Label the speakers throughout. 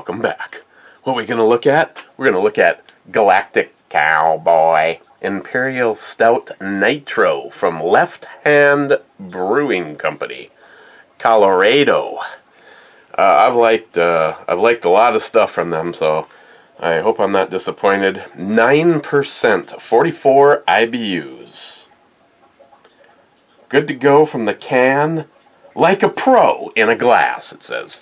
Speaker 1: welcome back. What are we going to look at? We're going to look at Galactic, Cowboy, Imperial Stout Nitro from Left Hand Brewing Company, Colorado. I've liked a lot of stuff from them, so I hope I'm not disappointed. 9%, 44 IBUs. Good to go from the can, like a pro in a glass, it says.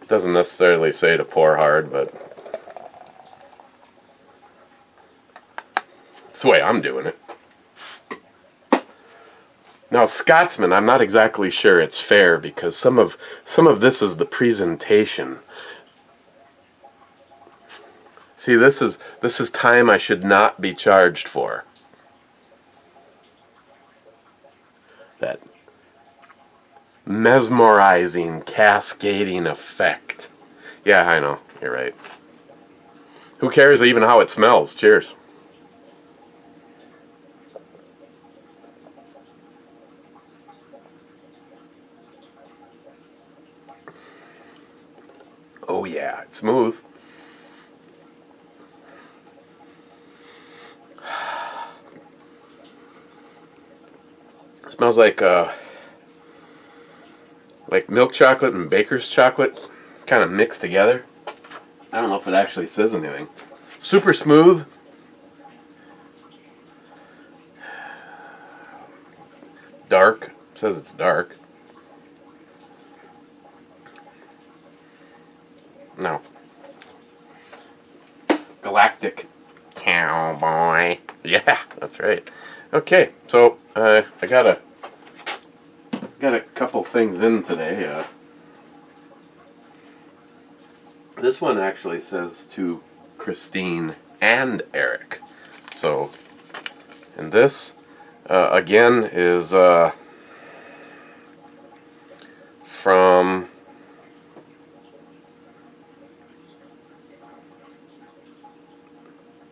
Speaker 1: It doesn't necessarily say to pour hard, but it's the way I'm doing it. Now, Scotsman, I'm not exactly sure it's fair because some of this is the presentation. See, this is time I should not be charged for. That mesmerizing, cascading effect. Yeah, I know. You're right. Who cares even how it smells? Cheers. Oh yeah, it's smooth. It smells like milk chocolate and baker's chocolate kind of mixed together. I don't know if it actually says anything. Super smooth. Dark. It says it's dark. No. Galactic Cowboy. Yeah, that's right. Okay, so I got a couple things in today. This one actually says to Christine and Eric. So, and this again is from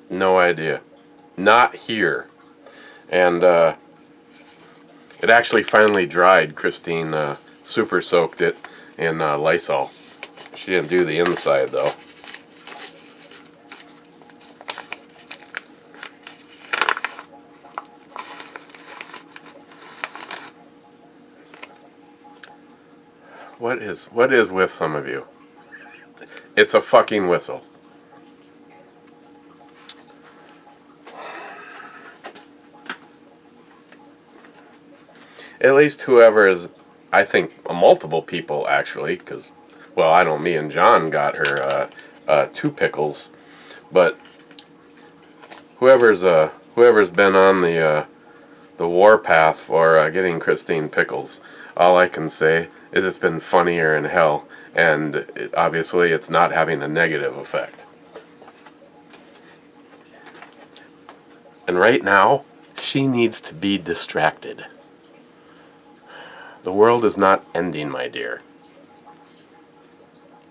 Speaker 1: no idea. Not here. And it actually finally dried. Christine super soaked it in Lysol. She didn't do the inside though. What is with some of you? It's a fucking whistle. At least whoever is, I think, multiple people actually, because, well, I know me and John got her 2 pickles, but whoever's been on the warpath for getting Christine pickles, all I can say is it's been funnier in hell, and obviously it's not having a negative effect. And right now, she needs to be distracted. The world is not ending, my dear.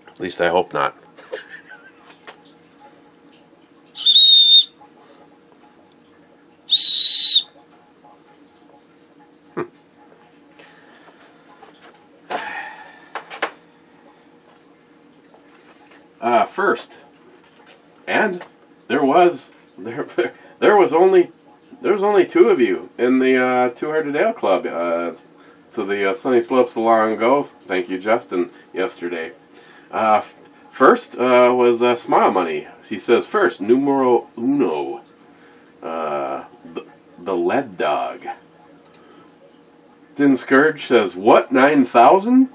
Speaker 1: At least I hope not. First, and there was only 2 of you in the Two Hearted Ale Club. To the Sunny Slopes of Long Ago. Thank you, Justin, yesterday. First was Smile Money. He says, first, numero uno, the Lead Dog. Din Scourge says, what, 9,000?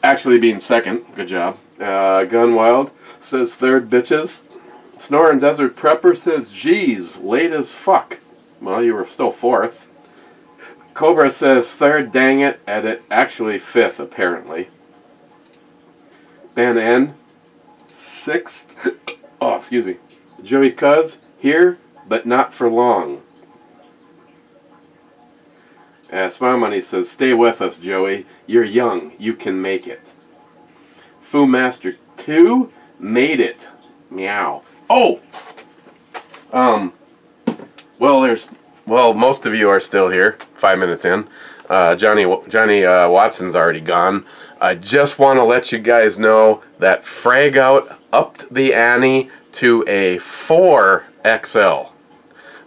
Speaker 1: Actually being second. Good job. Gun Wild says, third, bitches. Snoring Desert Prepper says, geez, late as fuck. Well, you were still fourth. Cobra says third, dang it, edit, actually 5th, apparently. Ben N, 6th. Oh, excuse me. Joey Cuz, here, but not for long. Smile Money says, stay with us, Joey. You're young. You can make it. Fu Master 2, made it. Meow. Oh! Well, most of you are still here. 5 minutes in. Johnny Watson's already gone. I just want to let you guys know that Frag Out upped the ante to a 4XL.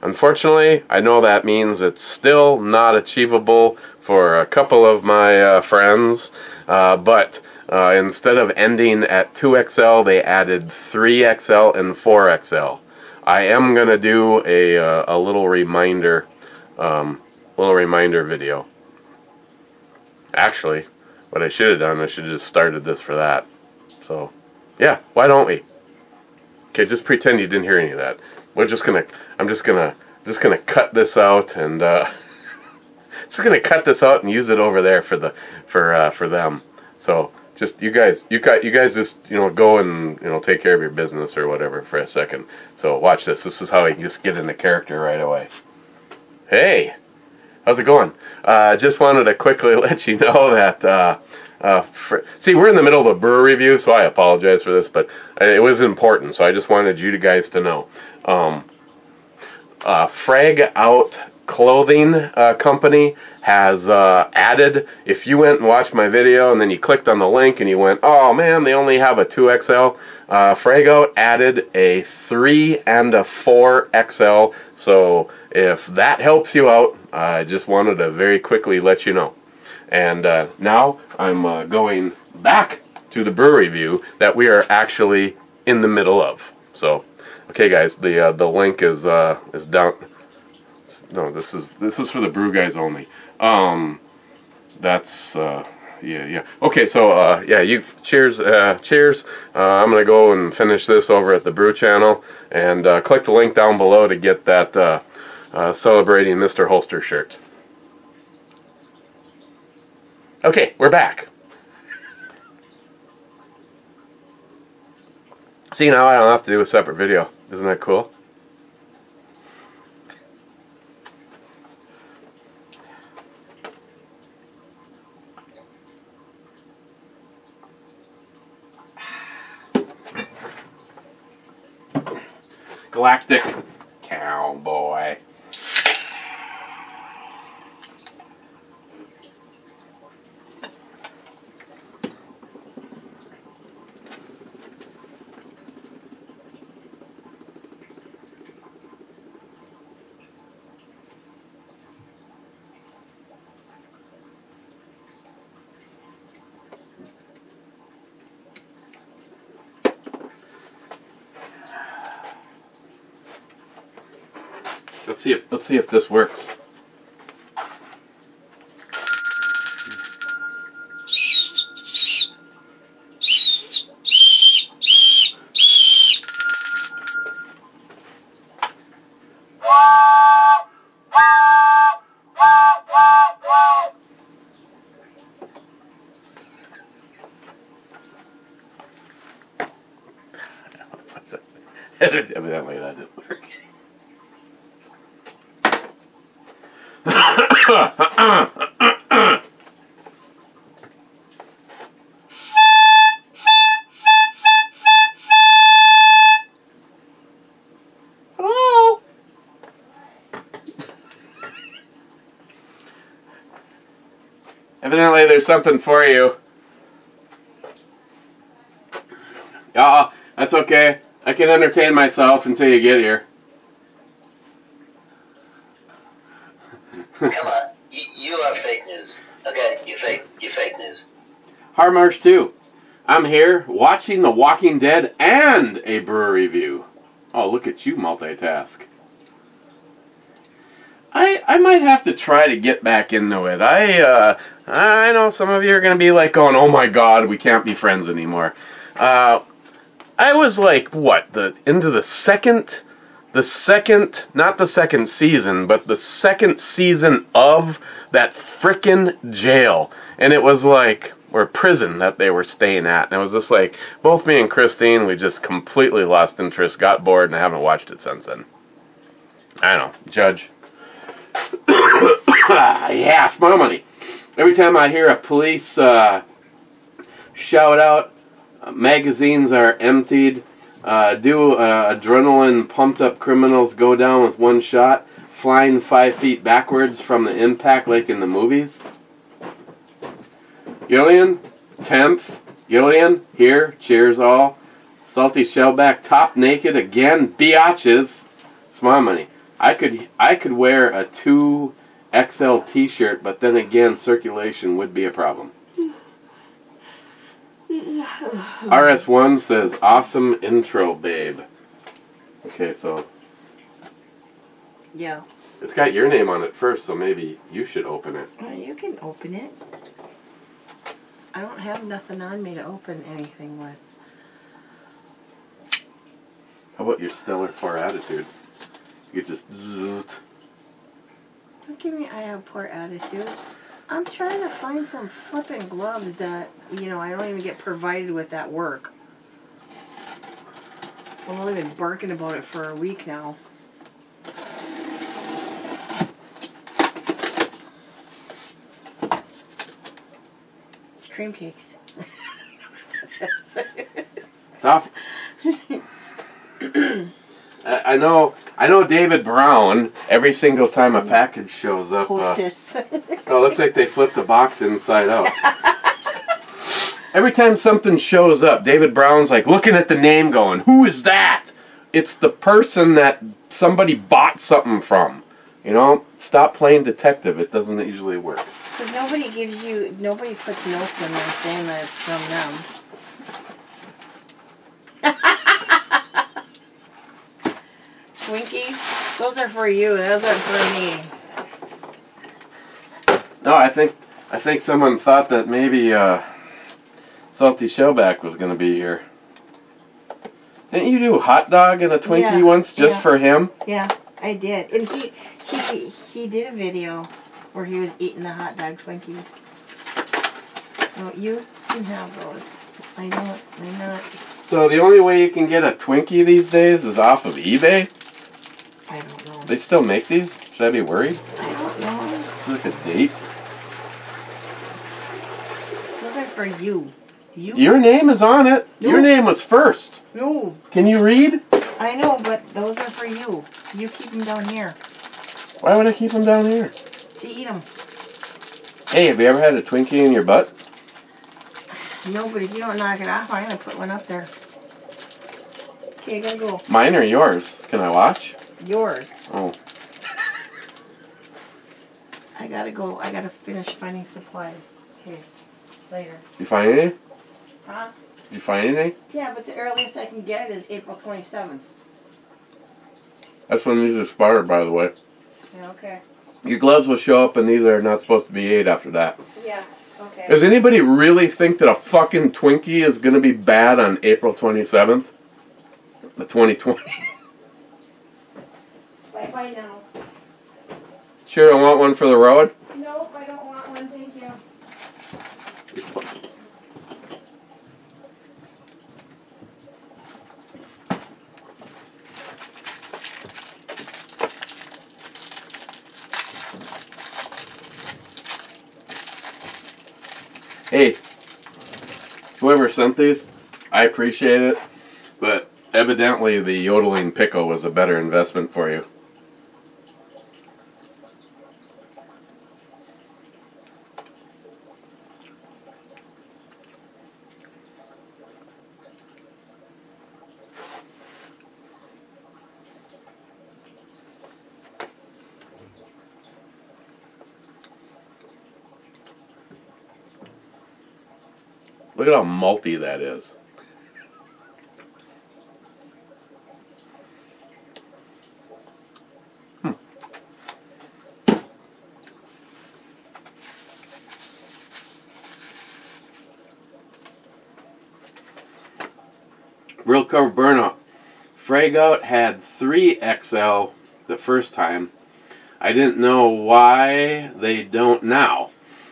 Speaker 1: Unfortunately, I know that means it's still not achievable for a couple of my friends, but instead of ending at 2XL, they added 3XL and 4XL. I am gonna do a little reminder video. Actually, what I should have done, I should have just started this for that. So, yeah, why don't we? Okay, just pretend you didn't hear any of that. I'm just gonna cut this out and just gonna cut this out and use it over there for them. So just you guys just go and take care of your business or whatever for a second. So watch this. This is how I just get into character right away. Hey, how's it going? Just wanted to quickly let you know that. See, we're in the middle of a brewer review, so I apologize for this, but it was important, so I just wanted you guys to know. Frag Out Clothing Company has added, if you went and watched my video and then you clicked on the link and you went, oh man, they only have a 2XL, Frag Out added a 3 and a 4XL, so if that helps you out, I just wanted to very quickly let you know. And now I'm going back to the brewer review that we are actually in the middle of. So, okay, guys, the link is down. No, this is for the brew guys only. That's yeah. Okay, so yeah, you cheers. I'm gonna go and finish this over at the Brew channel, and click the link down below to get that celebrating Mr. Holster shirt. Okay, we're back. See, now I don't have to do a separate video. Isn't that cool? Galactic Cowboy. Let's see if this works. Evidently that didn't work. Hello? Evidently there's something for you. That's okay. I can entertain myself until you get here.
Speaker 2: Come on, you are fake news. Okay, you fake news.
Speaker 1: Harmarsh 2. I'm here watching The Walking Dead and a brewer review. Oh, look at you multitask. I might have to try to get back into it. I know some of you are going to be like going, oh my god, we can't be friends anymore. I was like, what, into the second, not the second season, but the second season of that frickin' jail. And it was like, or prison that they were staying at. And it was just like, both me and Christine, we just completely lost interest, got bored, and I haven't watched it since then. I don't know, Judge. Yeah, smile money. Every time I hear a police shout out, magazines are emptied, Adrenaline pumped up criminals go down with one shot, flying 5 feet backwards from the impact like in the movies. Gillian, 10th. Gillian, here, cheers all. Salty Shellback, top naked again, biatches. Small money. I could wear a 2XL t-shirt, but then again, circulation would be a problem. RS1 says, awesome intro, babe. Okay, so...
Speaker 3: Yeah.
Speaker 1: It's got your name on it first, so maybe you should open it.
Speaker 3: You can open it. I don't have nothing on me to open anything with.
Speaker 1: How about your stellar poor attitude? You just...
Speaker 3: Don't give me I have poor attitude. I'm trying to find some flipping gloves that, you know, I don't even get provided with at work. I've only been barking about it for a week now. It's cream cakes.
Speaker 1: Tough. I know David Brown, every single time a package shows up.
Speaker 3: Hostess.
Speaker 1: Oh, it looks like they flipped the box inside out. Every time something shows up, David Brown's like looking at the name going, who is that? It's the person that somebody bought something from. You know, stop playing detective. It doesn't usually work.
Speaker 3: Because nobody puts notes in there saying that it's from them. Twinkies, those are for you. Those are for me.
Speaker 1: No, I think someone thought that maybe Salty Shellback was going to be here. Didn't you do a hot dog and a Twinkie once just for him?
Speaker 3: Yeah, I did. And he did a video where he was eating the hot dog Twinkies. No, you can have those. I don't. I'm not.
Speaker 1: So the only way you can get a Twinkie these days is off of eBay?
Speaker 3: I don't know.
Speaker 1: They still make these? Should I be worried?
Speaker 3: I don't know.
Speaker 1: Look at date.
Speaker 3: Those are for you.
Speaker 1: Your name is on it.
Speaker 3: No.
Speaker 1: Your name was first.
Speaker 3: No.
Speaker 1: Can you read?
Speaker 3: I know, but those are for you. You keep them down here.
Speaker 1: Why would I keep them down here?
Speaker 3: To eat them.
Speaker 1: Hey, have you ever had a Twinkie in your butt?
Speaker 3: No, but if you don't knock it off, I'm going to put one up there. Okay, I gotta go.
Speaker 1: Mine or yours? Can I watch?
Speaker 3: Yours.
Speaker 1: Oh.
Speaker 3: I gotta go. I gotta finish finding supplies. Okay, later.
Speaker 1: You find any?
Speaker 3: Huh?
Speaker 1: Did you find anything?
Speaker 3: Yeah, but the earliest I can get it is April 27th.
Speaker 1: That's when these expired, by the way.
Speaker 3: Yeah, okay.
Speaker 1: Your gloves will show up and these are not supposed to be ate after that.
Speaker 3: Yeah, okay.
Speaker 1: Does anybody really think that a fucking Twinkie is going to be bad on April 27th? The 2020?
Speaker 3: Bye-bye now.
Speaker 1: Sure don't want one for the road?
Speaker 3: Nope, I don't want one, thank you.
Speaker 1: Hey, whoever sent these, I appreciate it, but evidently the yodeling pickle was a better investment for you. Look at how malty that is. Real cover burnout. Fragout had 3XL the first time. I didn't know why they don't now.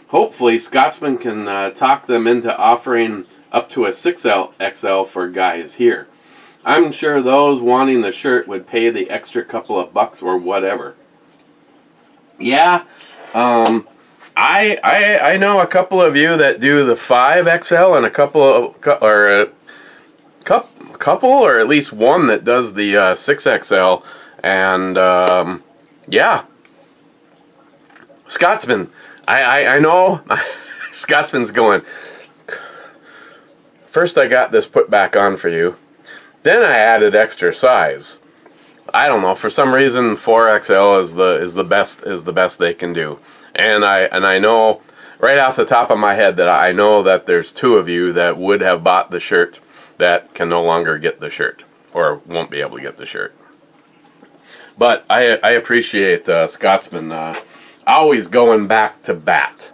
Speaker 1: Hopefully, Scotsman can talk them into offering up to a 6XL for guys here. I'm sure those wanting the shirt would pay the extra couple of bucks or whatever. Yeah, I know a couple of you that do the 5XL and a couple couple, or at least one that does the 6XL, and yeah, Scotsman. I know Scotsman's going. First, I got this put back on for you. Then I added extra size. I don't know, for some reason 4XL is the best they can do. And I know right off the top of my head that I know that there's 2 of you that would have bought the shirt that can no longer get the shirt, or won't be able to get the shirt. But I appreciate Scotsman always going back to bat.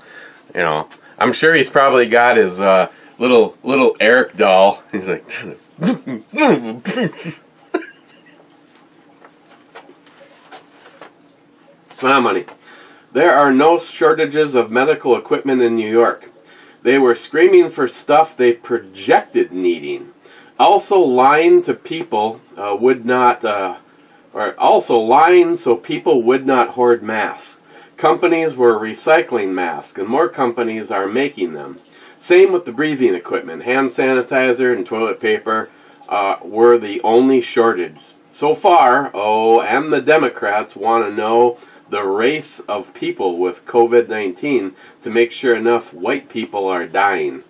Speaker 1: You know, I'm sure he's probably got his little Eric doll. He's like, smile money. There are no shortages of medical equipment in New York. They were screaming for stuff they projected needing. Also lying to people would not, or also lying so people would not hoard masks. Companies were recycling masks, and more companies are making them. Same with the breathing equipment. Hand sanitizer and toilet paper were the only shortage. So far, and the Democrats want to know the race of people with COVID-19 to make sure enough white people are dying.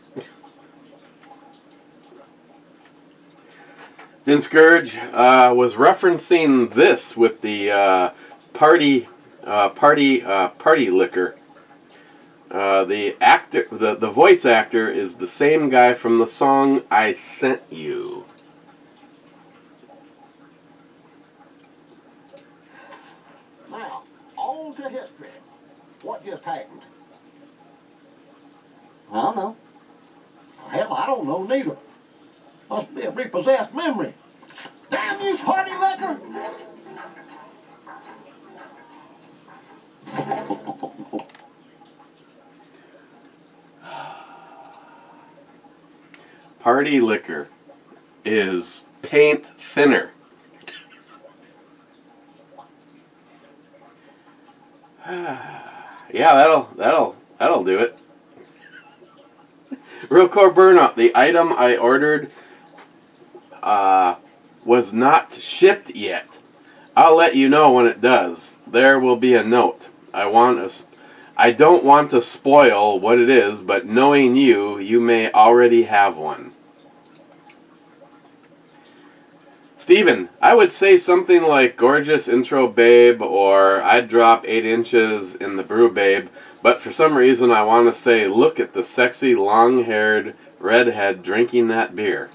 Speaker 1: Dinscourage was referencing this with the party liquor. The voice actor is the same guy from the song I Sent You.
Speaker 4: Now, on to history. What just happened? I don't know. Hell, I don't know neither. Must be a repossessed memory. Damn you, party liquor!
Speaker 1: Party liquor is paint thinner. Yeah, that'll do it. Real core burnout. The item I ordered was not shipped yet. I'll let you know when it does. There will be a note. I don't want to spoil what it is, but knowing you, you may already have one. Steven, I would say something like gorgeous intro babe, or I'd drop 8 inches in the brew babe, but for some reason I want to say look at the sexy long-haired redhead drinking that beer.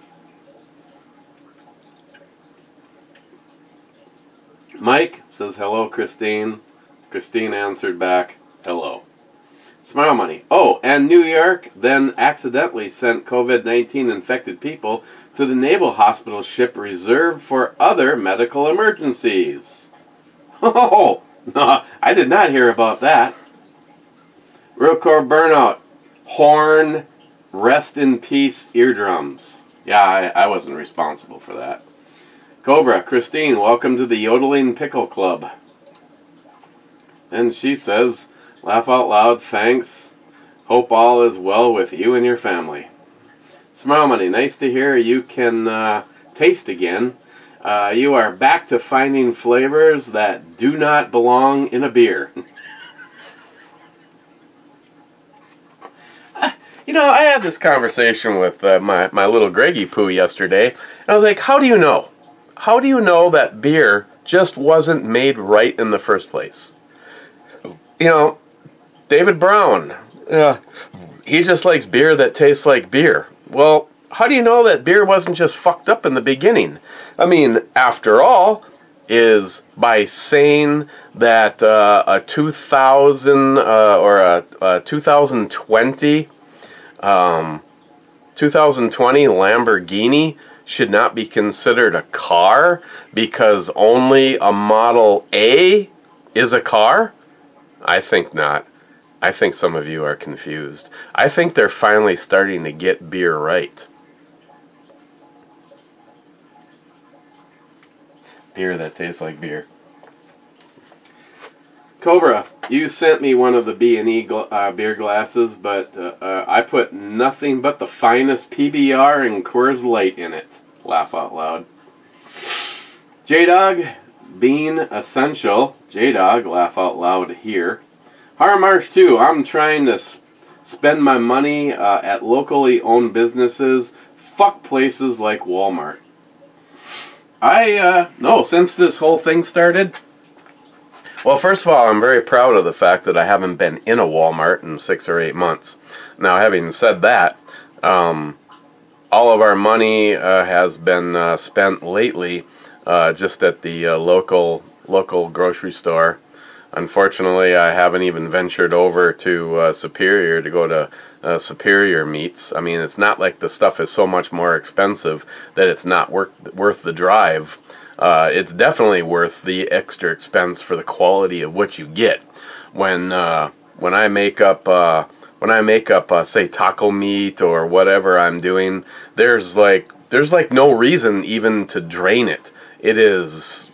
Speaker 1: Mike says hello, Christine. Christine answered back, hello. Smile money. Oh, and New York then accidentally sent COVID-19 infected people to the naval hospital ship reserved for other medical emergencies. Oh, no, I did not hear about that. Real core burnout. Horn, rest in peace eardrums. Yeah, I wasn't responsible for that. Cobra, Christine, welcome to the Yodeling Pickle Club. And she says, laugh out loud, thanks. Hope all is well with you and your family. Smile money, nice to hear you can taste again. You are back to finding flavors that do not belong in a beer. You know, I had this conversation with my little Greggy Poo yesterday, and I was like, how do you know? How do you know that beer just wasn't made right in the first place? You know, David Brown, he just likes beer that tastes like beer. Well, how do you know that beer wasn't just fucked up in the beginning? I mean, after all, is by saying that a 2000 or a 2020 Lamborghini should not be considered a car because only a Model A is a car? I think not. I think some of you are confused. I think they're finally starting to get beer right. Beer that tastes like beer. Cobra, you sent me one of the B&E beer glasses, but I put nothing but the finest PBR and Coors Light in it. Laugh out loud. J-Dog, Bean Essential. J-Dog, laugh out loud here. Harmarsh 2, I'm trying to spend my money at locally owned businesses. Fuck places like Walmart. No, since this whole thing started, well, first of all, I'm very proud of the fact that I haven't been in a Walmart in 6 or 8 months. Now, having said that, all of our money has been spent lately just at the local grocery store. Unfortunately, I haven't even ventured over to Superior to go to Superior Meats. I mean, it's not like the stuff is so much more expensive that it's not worth the drive. It's definitely worth the extra expense for the quality of what you get. When I make up say taco meat or whatever I'm doing, there's like no reason even to drain it. It is,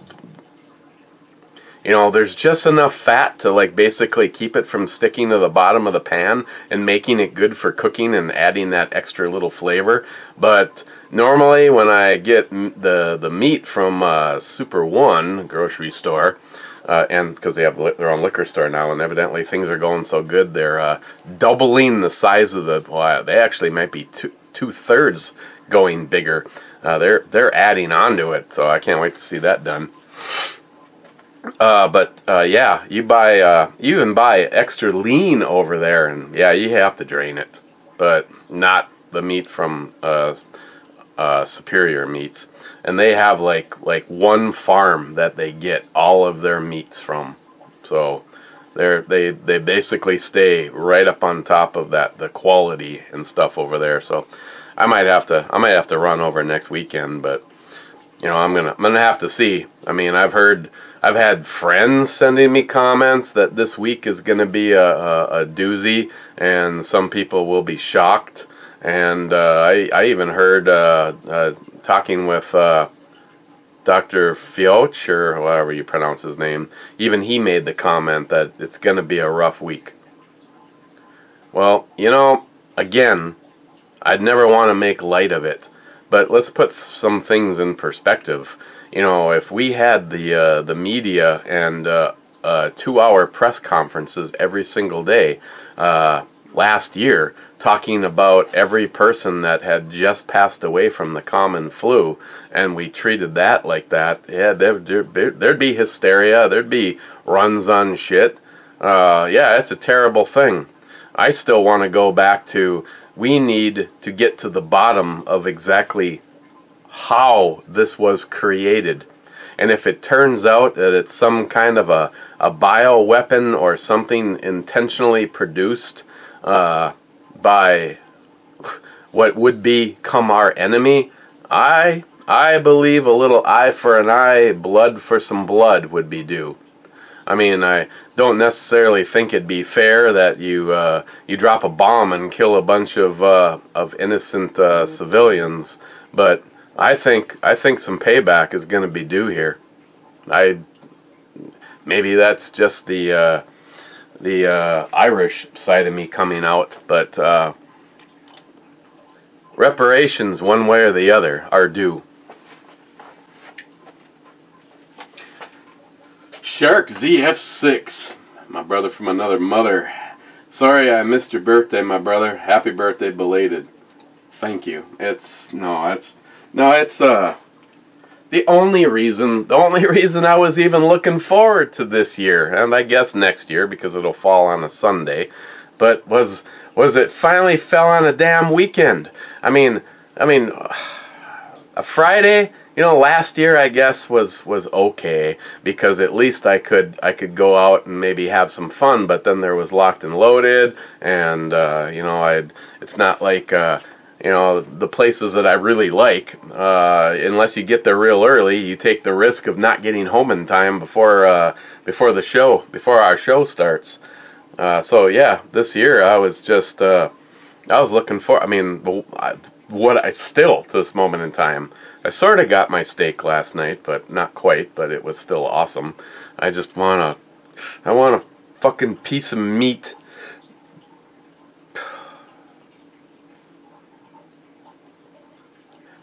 Speaker 1: there's just enough fat to like basically keep it from sticking to the bottom of the pan and making it good for cooking and adding that extra little flavor. But normally when I get the meat from Super One grocery store, and because they have their own liquor store now, and evidently things are going so good, they're doubling the size of they actually might be two-thirds going bigger. They're adding on to it, so I can't wait to see that done. Yeah, you even buy extra lean over there, and yeah, you have to drain it, but not the meat from Superior Meats. And they have like one farm that they get all of their meats from, so they basically stay right up on top of the quality and stuff over there. So I might have to run over next weekend, but I'm gonna have to see. I mean, I've had friends sending me comments that this week is gonna be a doozy, and some people will be shocked. And I even heard talking with Dr. Fioch, or whatever you pronounce his name, even he made the comment that it's going to be a rough week. Well, again, I'd never want to make light of it, but let's put some things in perspective. If we had the media and 2-hour press conferences every single day last year, talking about every person that had just passed away from the common flu, and we treated that like that, yeah, there'd be hysteria, there'd be runs on shit. Yeah, it's a terrible thing. I still want to go back to, we need to get to the bottom of exactly how this was created. And if it turns out that it's some kind of a bioweapon or something intentionally produced by what would become our enemy, I believe a little eye for an eye, blood for some blood would be due. I mean, I don't necessarily think it'd be fair that you drop a bomb and kill a bunch of innocent civilians, but I think some payback is going to be due here. Maybe that's just the Irish side of me coming out, but reparations, one way or the other, are due. Shark ZF6, my brother from another mother. Sorry I missed your birthday, my brother. Happy birthday belated. Thank you. It's the only reason I was even looking forward to this year, and I guess next year because it'll fall on a Sunday, but was it finally fell on a damn weekend. I mean a Friday, last year I guess was okay because at least I could go out and maybe have some fun, but then there was Locked and Loaded, and it's not like the places that I really like, unless you get there real early, you take the risk of not getting home in time before our show starts. So yeah, this year I was just I was looking for. I mean, what I still to this moment in time, I sort of got my steak last night, but not quite. But it was still awesome. I want a fucking piece of meat.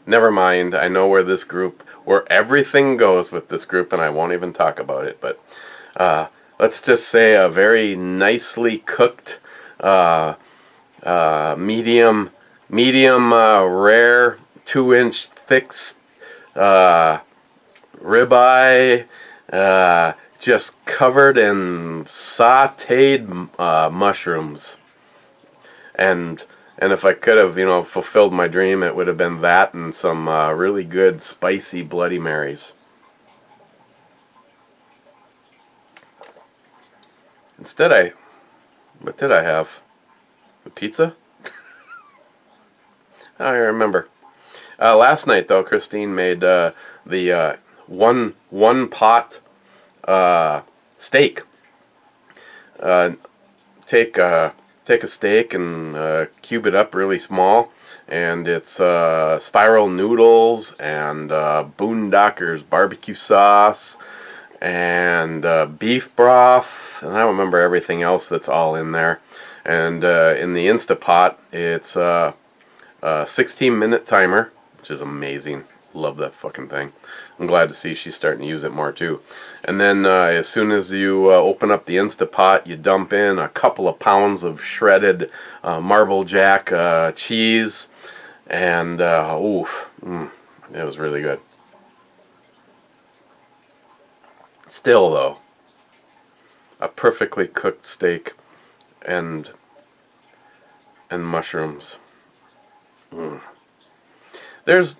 Speaker 1: never mind. I know where everything goes with this group, and I won't even talk about it. But let's just say a very nicely cooked, medium rare, 2-inch thick ribeye, just covered in sautéed mushrooms. And if I could have, fulfilled my dream, it would have been that and some really good spicy Bloody Marys. Instead, what did I have? The pizza? I don't remember. Last night, though, Christine made the one pot steak. Take a steak and cube it up really small, and it's spiral noodles and Boondockers barbecue sauce and beef broth, and I don't remember everything else that's all in there. And in the Instapot, it's a 16-minute timer, which is amazing. Love that fucking thing. I'm glad to see she's starting to use it more too. And then as soon as you open up the Instapot, you dump in a couple of pounds of shredded Marble Jack cheese, and it was really good. Still though, a perfectly cooked steak and mushrooms. There's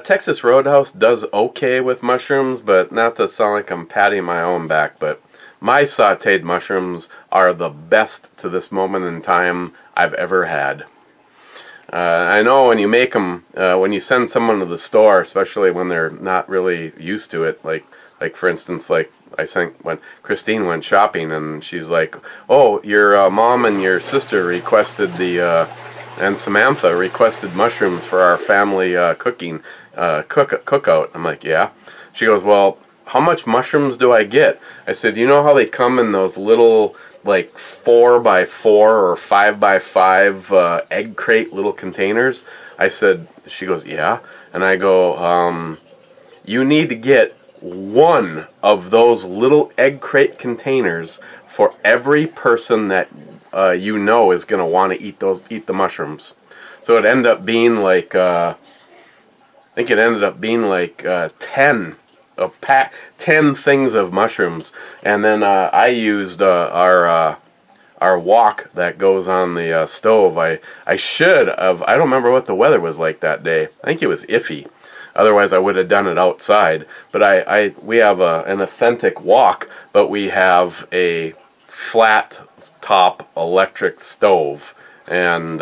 Speaker 1: Texas Roadhouse does okay with mushrooms, but not to sound like I'm patting my own back, but my sautéed mushrooms are the best to this moment in time I've ever had. I know when you make them, when you send someone to the store, especially when they're not really used to it, like for instance, like I sent when Christine went shopping, and she's like, "Oh, your mom and your sister requested and Samantha requested mushrooms for our family cookout." I'm like, "Yeah." She goes, "Well, how much mushrooms do I get?" I said, "You know how they come in those little like 4x4 or 5x5 egg crate little containers?" I said. She goes, "Yeah." And I go, "You need to get one of those little egg crate containers for every person that is going to want to eat the mushrooms." So it ended up being like I think it ended up being like 10 things of mushrooms, and then I used our wok that goes on the stove. I should have. I don't remember what the weather was like that day. I think it was iffy. Otherwise, I would have done it outside. But we have an authentic wok, but we have a flat top electric stove, and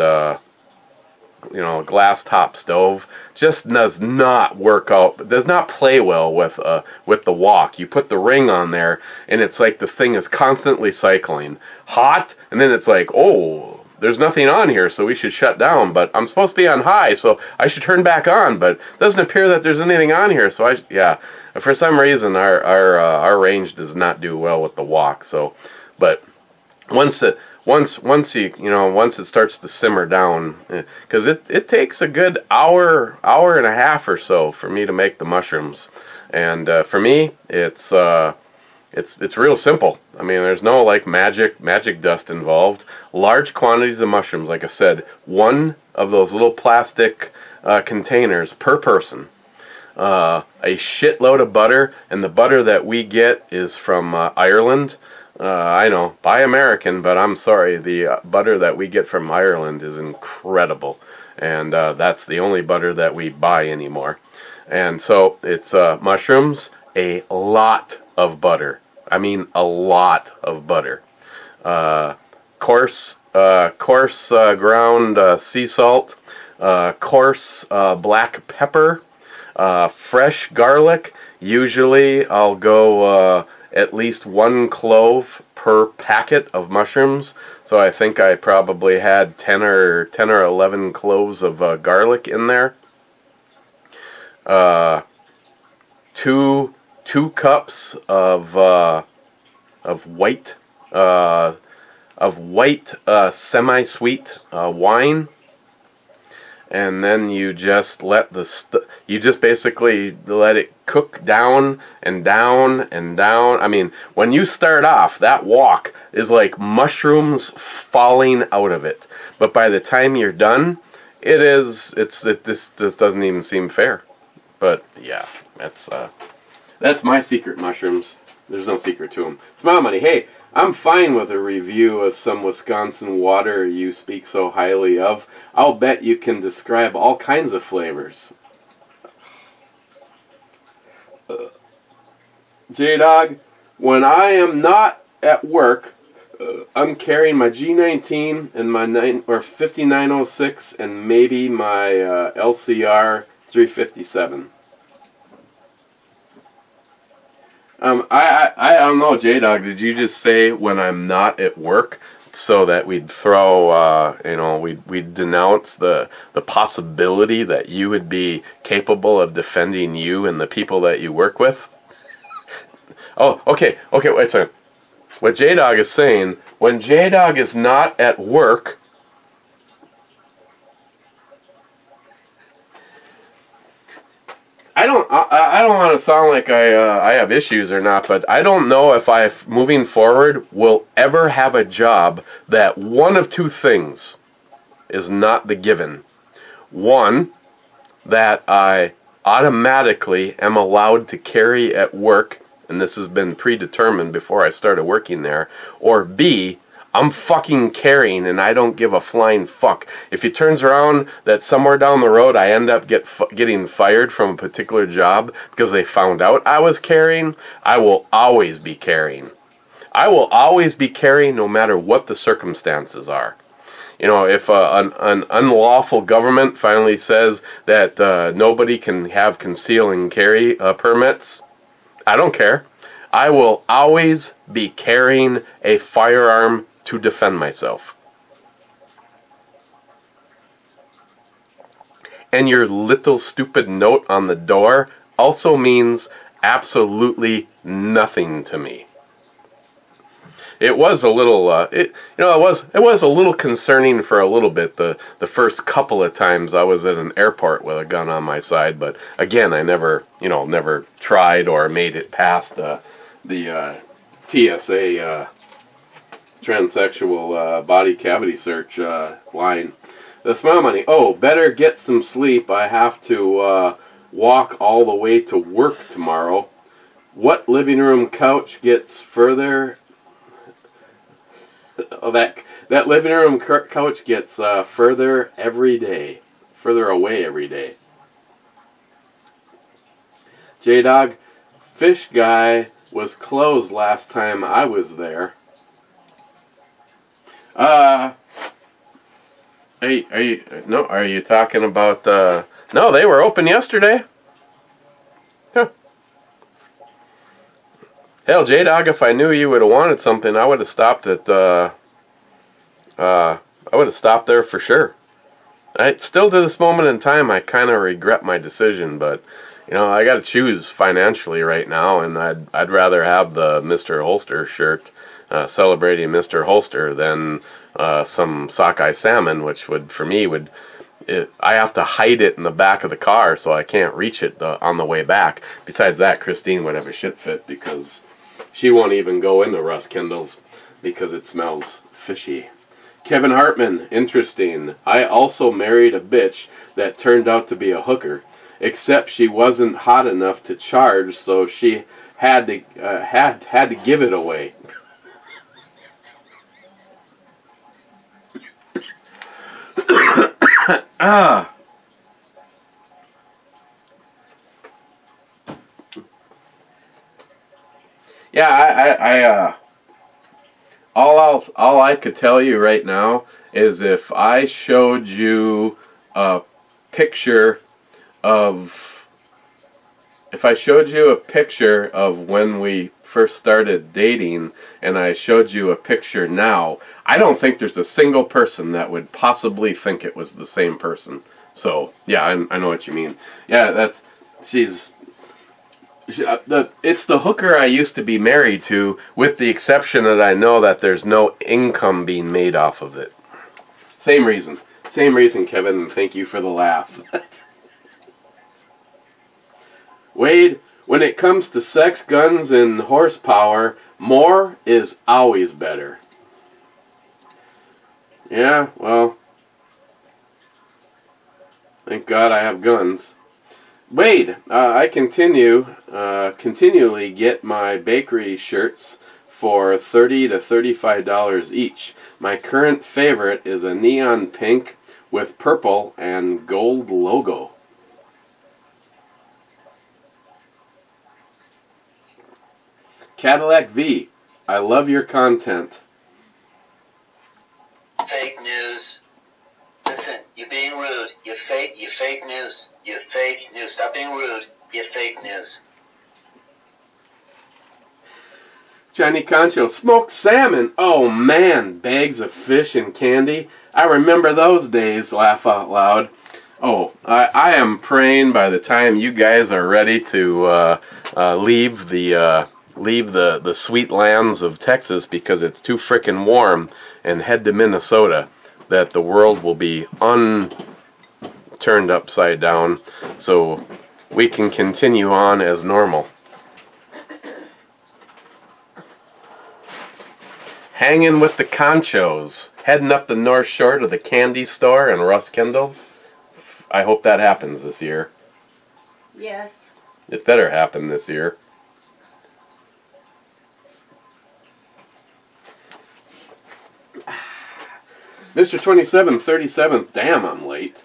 Speaker 1: glass top stove just does not work out. Does not play well with the wok. You put the ring on there, and it's like the thing is constantly cycling, hot, and then it's like, oh, there's nothing on here, so we should shut down. But I'm supposed to be on high, so I should turn back on. But it doesn't appear that there's anything on here. So for some reason our range does not do well with the wok. So, but once it starts to simmer down, because it takes a good hour and a half or so for me to make the mushrooms, and for me it's real simple. I mean, there's no like magic dust involved. Large quantities of mushrooms, like I said, one of those little plastic containers per person. A shitload of butter, and the butter that we get is from Ireland. I know, buy American, but I'm sorry, the butter that we get from Ireland is incredible, and that's the only butter that we buy anymore. And so it's mushrooms, a lot of butter. I mean, a lot of butter. Coarse ground sea salt, coarse black pepper, fresh garlic. Usually I'll go at least 1 clove per packet of mushrooms. So I think I probably had 10 or 11 cloves of garlic in there. 2 cups of white semi-sweet wine. and then you just let you just basically let it cook down and down and down. I mean, when you start off, that wok is like mushrooms falling out of it. But by the time you're done, this doesn't even seem fair. But yeah, that's my secret mushrooms. There's no secret to them. Smile Money, hey, I'm fine with a review of some Wisconsin water you speak so highly of. I'll bet you can describe all kinds of flavors. J-Dog, when I am not at work, I'm carrying my G19 and my 5906 and maybe my LCR 357. I don't know, J-Dog, did you just say when I'm not at work so that we'd throw, we'd denounce the possibility that you would be capable of defending you and the people that you work with? Oh, okay, wait a second. What J-Dog is saying, when J-Dog is not at work, I don't want to sound like I have issues or not, but I don't know if I, moving forward, will ever have a job that one of two things is not the given. One, that I automatically am allowed to carry at work, and this has been predetermined before I started working there, or B, I'm fucking carrying and I don't give a flying fuck. If it turns around that somewhere down the road I end up getting fired from a particular job because they found out I was carrying, I will always be carrying. I will always be carrying no matter what the circumstances are. You know, if an unlawful government finally says that nobody can have conceal and carry permits, I don't care. I will always be carrying a firearm to defend myself. And your little stupid note on the door also means absolutely nothing to me. It was a little, it was a little concerning for a little bit. The first couple of times I was at an airport with a gun on my side, but again, I never tried or made it past the TSA transsexual body cavity search line. The Smile Money. Oh, better get some sleep. I have to walk all the way to work tomorrow. What living room couch gets further? Oh, that living room couch gets further every day. Further away every day. J-Dog, Fish Guy was closed last time I was there. Are you talking about no, they were open yesterday. Huh. Hell, J-Dog, if I knew you would have wanted something, I would have stopped at I would have stopped there for sure. Still to this moment in time, I kind of regret my decision, but I got to choose financially right now, and I'd rather have the Mr. Holster shirt celebrating Mr. Holster than some sockeye salmon, which would I have to hide it in the back of the car so I can't reach it on the way back. Besides that, Christine would have a shit fit because she won't even go into Russ Kendall's because it smells fishy. Kevin Hartman, interesting. I also married a bitch that turned out to be a hooker, except she wasn't hot enough to charge, so she had to give it away. Yeah, all I could tell you right now is if I showed you a picture of when we first started dating and I showed you a picture now, I don't think there's a single person that would possibly think it was the same person. So, yeah, I know what you mean. Yeah, it's the hooker I used to be married to, with the exception that I know that there's no income being made off of it. Same reason. Same reason, Kevin, and thank you for the laugh. Wade, when it comes to sex, guns, and horsepower, more is always better. Yeah, well, thank God I have guns. Wade, I continually get my bakery shirts for $30 to $35 each. My current favorite is a neon pink with purple and gold logo. Cadillac V, I love your content.
Speaker 2: Fake news. Listen, you're being rude. You're fake news. You're fake news. Stop being rude. You're fake news.
Speaker 1: Johnny Concho, smoked salmon. Oh man, bags of fish and candy. I remember those days, laugh out loud. Oh, I am praying by the time you guys are ready to leave the sweet lands of Texas because it's too frickin' warm and head to Minnesota, that the world will be turned upside down so we can continue on as normal. Hanging with the Conchos, heading up the North Shore to the candy store and Russ Kendall's. I hope that happens this year.
Speaker 3: Yes.
Speaker 1: It better happen this year. Mr. 2737th, damn, I'm late.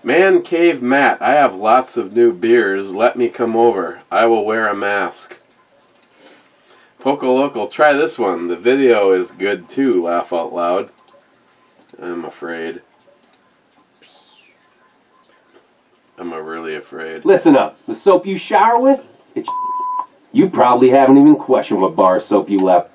Speaker 1: Man Cave Matt, I have lots of new beers. Let me come over. I will wear a mask. Poco Local, try this one. The video is good too, laugh out loud. I'm afraid. I'm really afraid.
Speaker 5: Listen up. The soap you shower with, it's you probably haven't even questioned what bar soap you left.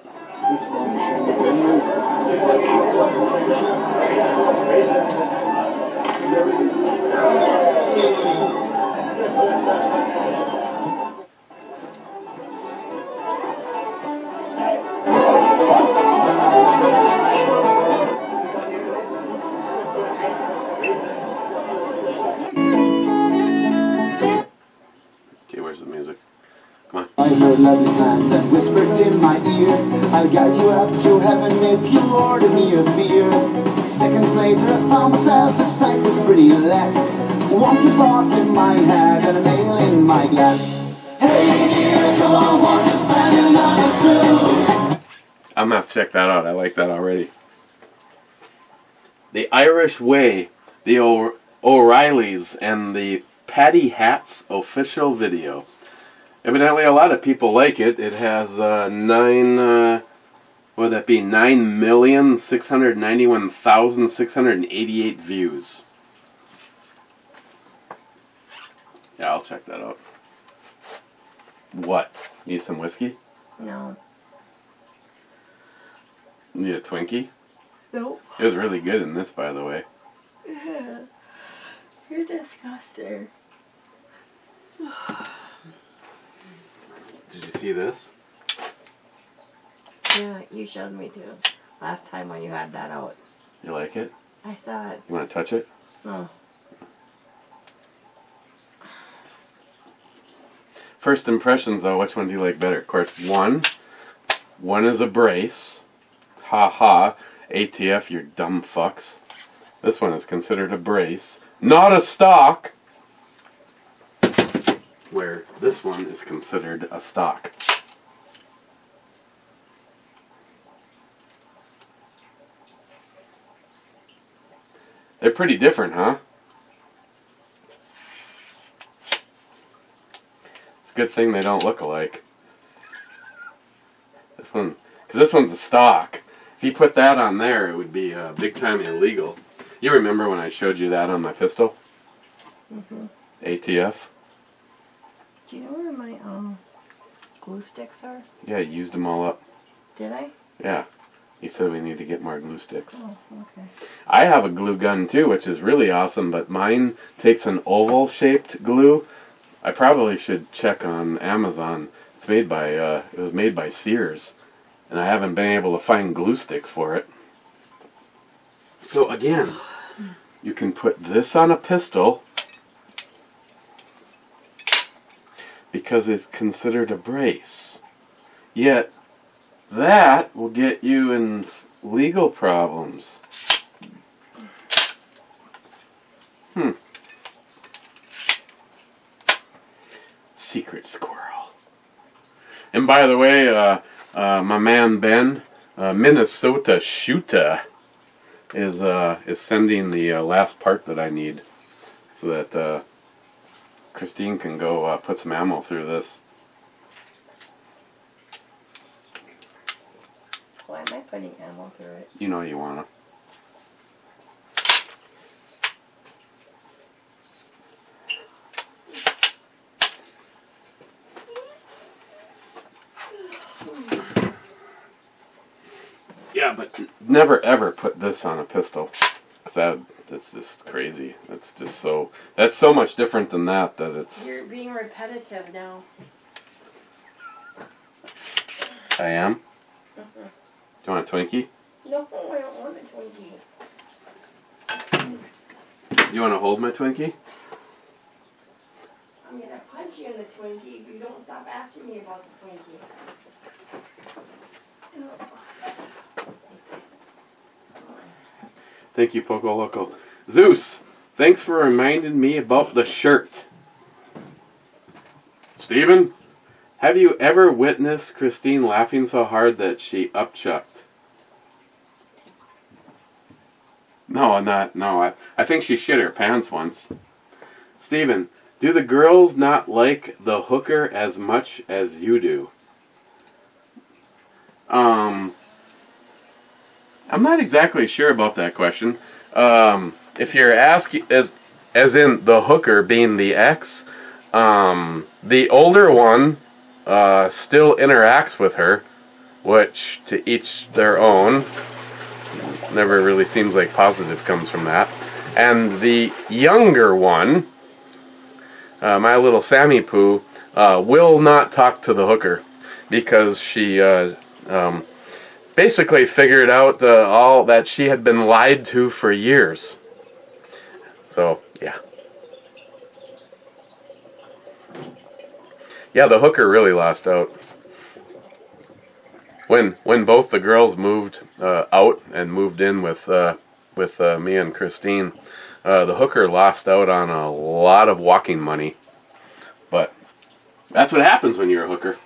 Speaker 1: Where's the music? Come on.
Speaker 6: I heard lovely hand that whispered in my ear, I'll guide you up to heaven if you order me a beer. Seconds later I found myself a sight was pretty less. One, two thoughts in my head and a nail in my glass. Hey dear, come on, what is planning number two?
Speaker 1: I'm gonna have to check that out. I like that already. The Irish Way, the O'Reillys, and the Patty Hats official video. Evidently, a lot of people like it. It has 9,691,688 views. Yeah, I'll check that out. What? Need some whiskey?
Speaker 3: No.
Speaker 1: Need a Twinkie?
Speaker 3: Nope.
Speaker 1: It was really good in this, by the way.
Speaker 3: You're disgusting.
Speaker 1: Did you see this?
Speaker 3: Yeah, you showed me too. Last time when you had that out.
Speaker 1: You like it?
Speaker 3: I saw it.
Speaker 1: You want to touch it?
Speaker 3: Oh.
Speaker 1: First impressions, though, which one do you like better? Of course, one is a brace. Ha ha. ATF, you dumb fucks. This one is considered a brace. Not a stock! Where this one is considered a stock. They're pretty different, huh? It's a good thing they don't look alike. This one, because this one's a stock. If you put that on there, it would be big time illegal. You remember when I showed you that on my pistol?
Speaker 3: Mm-hmm.
Speaker 1: ATF?
Speaker 3: Do you know where my glue sticks are?
Speaker 1: Yeah, you used them all up.
Speaker 3: Did I?
Speaker 1: Yeah. He said we need to get more glue sticks.
Speaker 3: Oh, okay.
Speaker 1: I have a glue gun too, which is really awesome, but mine takes an oval shaped glue. I probably should check on Amazon. It's made by it was made by Sears, and I haven't been able to find glue sticks for it. So again, you can put this on a pistol because it's considered a brace. Yet, that will get you in legal problems. Secret squirrel. And by the way, my man Ben, Minnesota Shooter, is sending the last part that I need so that Christine can go put some ammo through this.
Speaker 3: Why am I putting ammo through it?
Speaker 1: You know you wanna. Yeah, but never ever put this on a pistol. 'Cause that's just crazy. That's so much different than that it's...
Speaker 3: You're being repetitive now.
Speaker 1: I am? Do you want a Twinkie?
Speaker 3: No, I don't want a Twinkie.
Speaker 1: You want to hold my Twinkie?
Speaker 3: I'm gonna punch you in the Twinkie if you don't stop asking me about the Twinkie.
Speaker 1: Thank you, Poco Loco. Zeus, thanks for reminding me about the shirt. Steven, have you ever witnessed Christine laughing so hard that she upchucked? No, I think she shit her pants once. Steven, do the girls not like the hooker as much as you do? I'm not exactly sure about that question. If you're asking, as in the hooker being the ex, the older one still interacts with her, which to each their own. Never really seems like positive comes from that. And the younger one, my little Sammy Poo, will not talk to the hooker because she basically figured out all that she had been lied to for years. So, yeah. Yeah, the hooker really lost out. When both the girls moved out and moved in with me and Christine, the hooker lost out on a lot of walking money. But that's what happens when you're a hooker.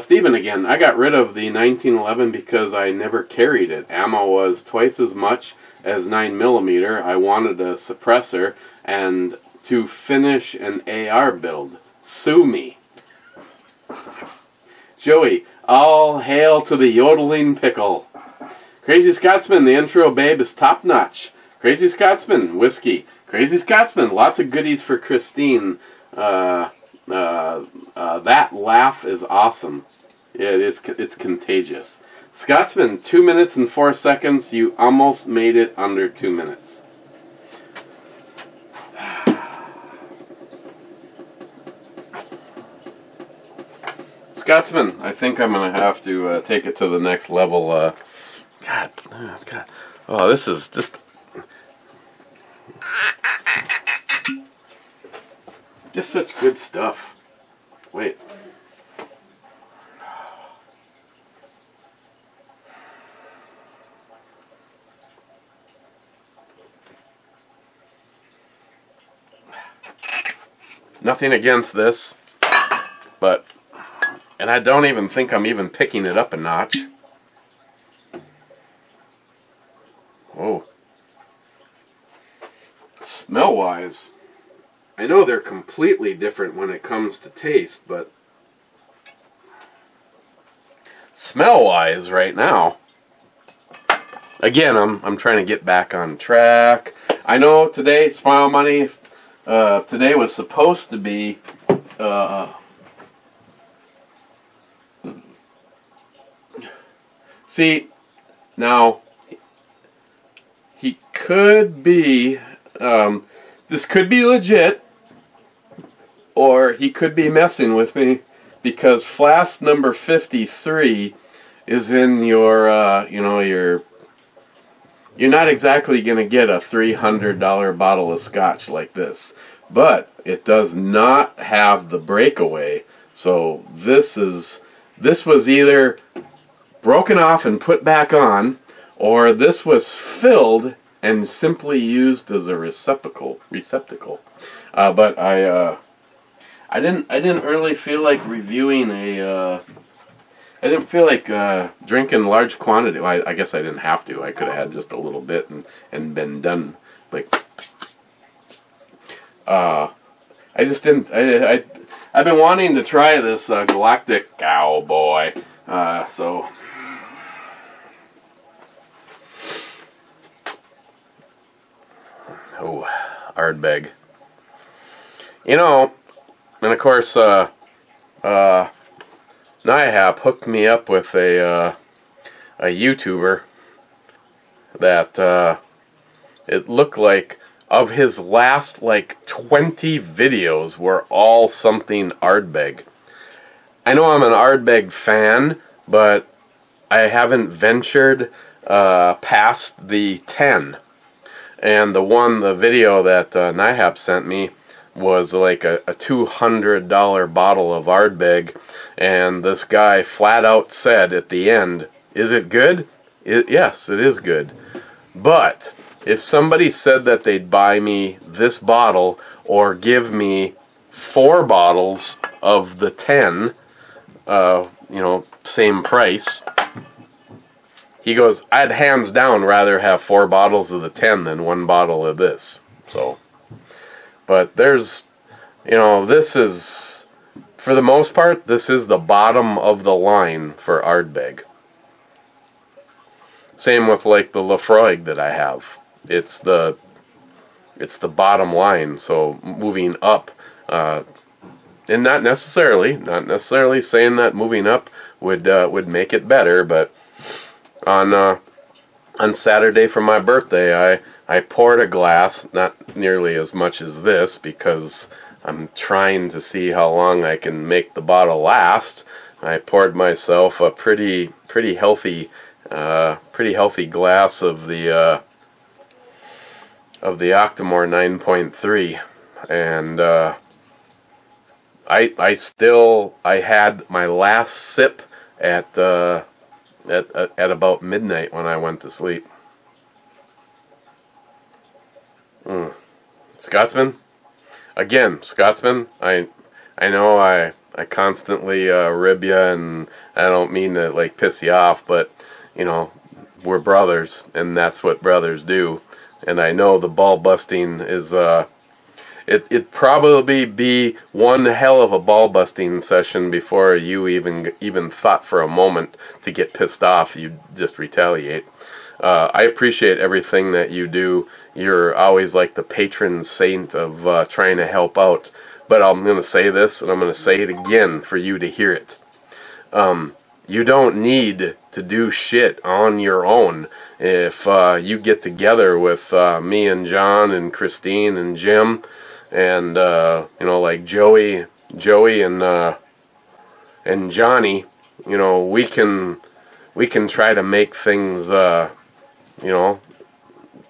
Speaker 1: Stephen again, I got rid of the 1911 because I never carried it. Ammo was twice as much as 9mm. I wanted a suppressor and to finish an AR build. Sue me. Joey, all hail to the yodeling pickle. Crazy Scotsman, the intro babe is top notch. Crazy Scotsman, whiskey. Crazy Scotsman, lots of goodies for Christine. That laugh is awesome. It's contagious. Scotsman, 2 minutes and 4 seconds. You almost made it under 2 minutes. Scotsman, I think I'm going to have to take it to the next level. God. Oh, this is just such good stuff. Wait. Nothing against this, but, and I don't even think I'm even picking it up a notch. Whoa. Smell-wise, I know they're completely different when it comes to taste, but smell-wise right now, again, I'm trying to get back on track. I know today, Smile Money, today was supposed to be see, now he could be this could be legit, or he could be messing with me, because flask number 53 is in your you're not exactly going to get a $300 bottle of scotch like this. But it does not have the breakaway. So this was either broken off and put back on, or this was filled and simply used as a receptacle. But I didn't really feel like reviewing a. I didn't feel like drinking large quantity. Well, I guess I didn't have to. I could have had just a little bit and been done. Like, I just didn't. I've been wanting to try this Galactic Cowboy. So. Oh, Ardbeg. You know, and of course, Nyhap hooked me up with a YouTuber that it looked like of his last like 20 videos were all something Ardbeg. I know I'm an Ardbeg fan, but I haven't ventured past the 10. And the video that Nyhap sent me was like a $200 bottle of Ardbeg, and this guy flat out said at the end, "Is it good?" Yes, it is good. But if somebody said that they'd buy me this bottle or give me 4 bottles of the 10, same price, he goes, I'd hands down rather have 4 bottles of the 10 than 1 bottle of this. So, but there's, this is, for the most part, this is the bottom of the line for Ardbeg. Same with like the Lafroig that I have. It's the bottom line. So moving up, and not necessarily saying that moving up would make it better, but on Saturday for my birthday, I poured a glass, not nearly as much as this because I'm trying to see how long I can make the bottle last. I poured myself a pretty healthy glass of the Octomore 9.3, and I had my last sip at about midnight when I went to sleep. Scotsman? Again, Scotsman, I know I constantly rib you, and I don't mean to like piss you off, but we're brothers, and that's what brothers do. And I know the ball busting is it'd probably be one hell of a ball busting session before you even thought for a moment to get pissed off. You just retaliate. I appreciate everything that you do. You're always like the patron saint of trying to help out. But I'm going to say this, and I'm going to say it again for you to hear it. You don't need to do shit on your own. If you get together with me and John and Christine and Jim and like Joey and Johnny, we can try to make things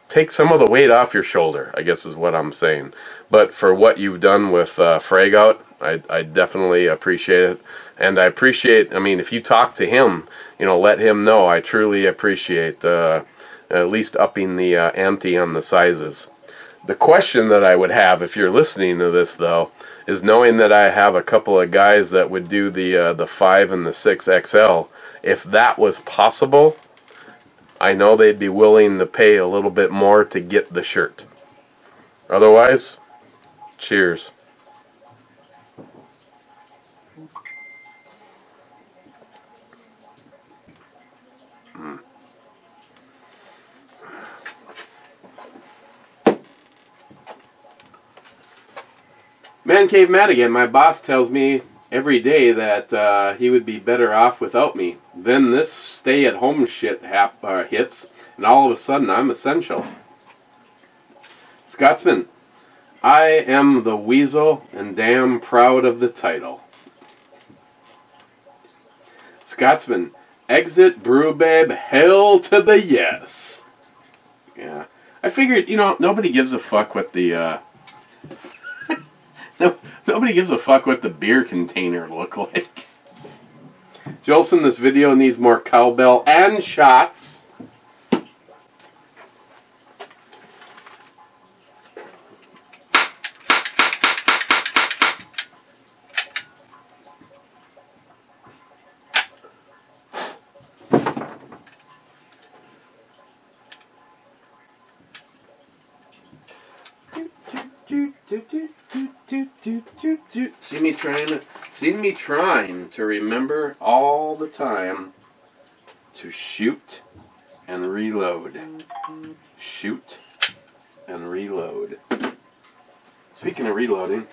Speaker 1: take some of the weight off your shoulder, I guess is what I'm saying. But for what you've done with Fragout, I definitely appreciate it. And I appreciate, if you talk to him, let him know I truly appreciate at least upping the ante on the sizes. The question that I would have if you're listening to this, though, is knowing that I have a couple of guys that would do the 5 and the 6XL. If that was possible, I know they'd be willing to pay a little bit more to get the shirt. Otherwise, cheers. Man Cave Madigan, my boss tells me every day that he would be better off without me. Then this stay-at-home shit hits, and all of a sudden I'm essential. Scotsman, I am the weasel and damn proud of the title. Scotsman, exit brew babe, hell to the yes. Yeah. I figured, you know, nobody gives a fuck what the, no, nobody gives a fuck what the beer container look like. Jolson, this video needs more cowbell and shots. See me trying to remember all the time to shoot and reload. Shoot and reload. Speaking of reloading,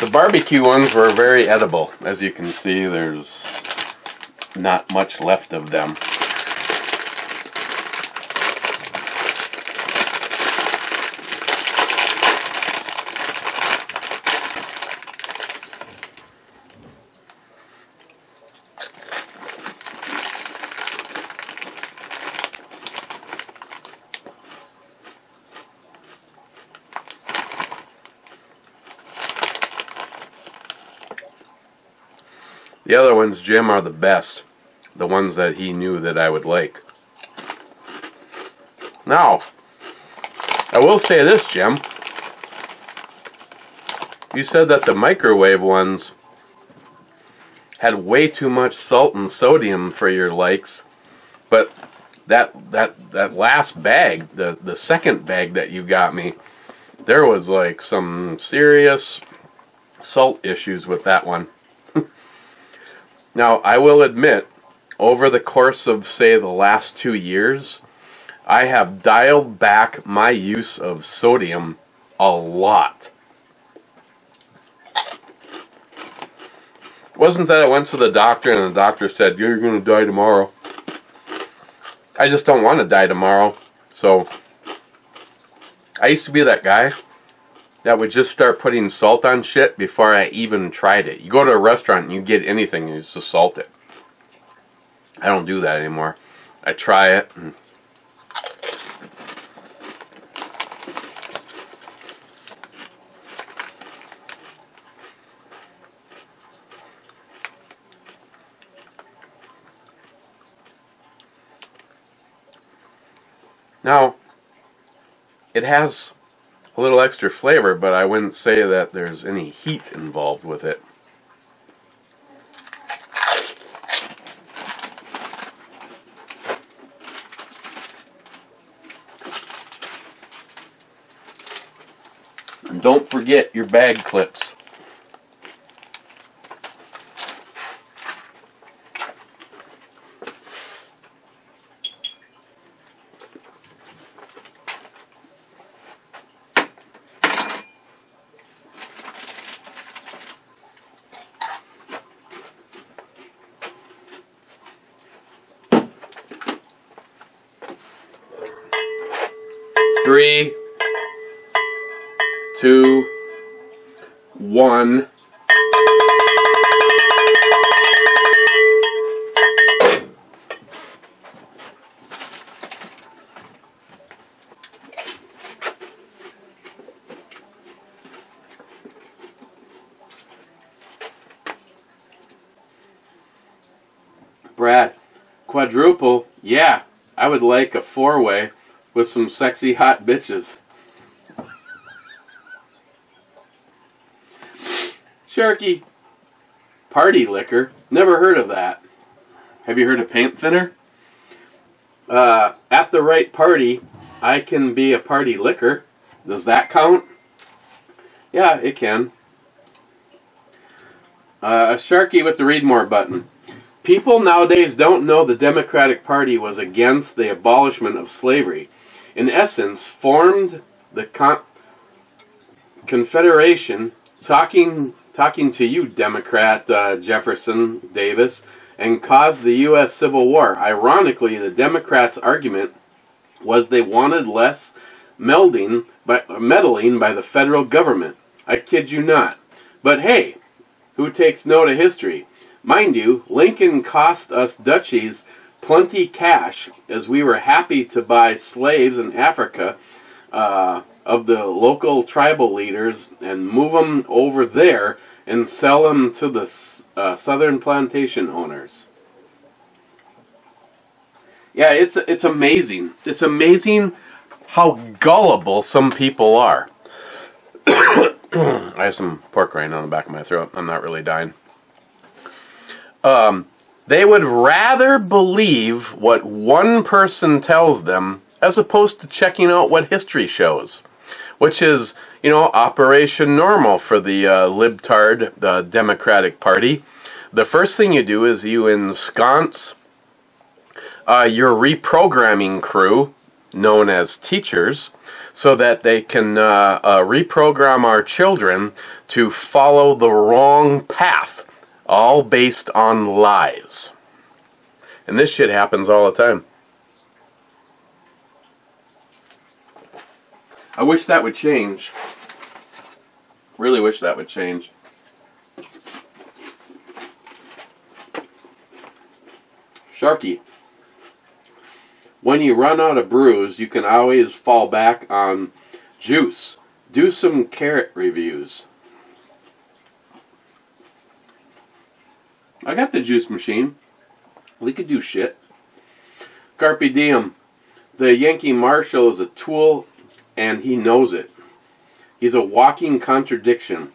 Speaker 1: the barbecue ones were very edible. As you can see, there's not much left of them. The other ones, Jim, are the best. The ones that he knew that I would like. Now, I will say this, Jim. You said that the microwave ones had way too much salt and sodium for your likes, but that last bag, the second bag that you got me, there was like some serious salt issues with that one. Now, I will admit, over the course of, say, the last 2 years, I have dialed back my use of sodium a lot. It wasn't that I went to the doctor and the doctor said, you're going to die tomorrow. I just don't want to die tomorrow. So, I used to be that guy that would just start putting salt on shit before I even tried it. You go to a restaurant and you get anything and you just salt it. I don't do that anymore. I try it. And now, it has a little extra flavor, but I wouldn't say that there's any heat involved with it. And don't forget your bag clips. Three, 2, 1. Brad, quadruple, yeah, I would like a 4-way with some sexy hot bitches. Sharky, party liquor, never heard of that. Have you heard of paint thinner? At the right party, I can be a party liquor. Does that count? Yeah, it can. Sharky with the read more button. People nowadays don't know the Democratic Party was against the abolishment of slavery. In essence, formed the Confederation, talking to you, Democrat Jefferson Davis, and caused the U.S. Civil War. Ironically, the Democrats' argument was they wanted less meddling by the federal government. I kid you not. But hey, who takes note of history? Mind you, Lincoln cost us duchies plenty cash, as we were happy to buy slaves in Africa of the local tribal leaders and move them over there and sell them to the southern plantation owners. Yeah, it's amazing. It's amazing how gullible some people are. I have some pork rind on the back of my throat. I'm not really dying. They would rather believe what one person tells them as opposed to checking out what history shows, which is, you know, Operation Normal for the libtard Democratic Party. The first thing you do is you ensconce your reprogramming crew, known as teachers, so that they can reprogram our children to follow the wrong path, all based on lies. And this shit happens all the time. I wish that would change. Really wish that would change. Sharky. When you run out of brews, you can always fall back on juice. Do some carrot reviews. I got the juice machine. We could do shit. Carpe diem. The Yankee Marshal is a tool, and he knows it. He's a walking contradiction.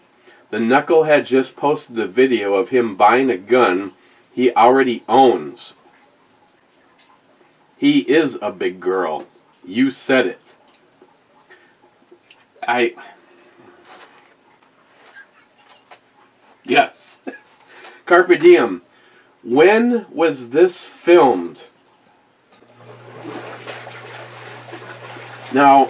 Speaker 1: The knucklehead just posted a video of him buying a gun he already owns. He is a big girl. You said it. Yes. Carpe diem. When was this filmed? Now,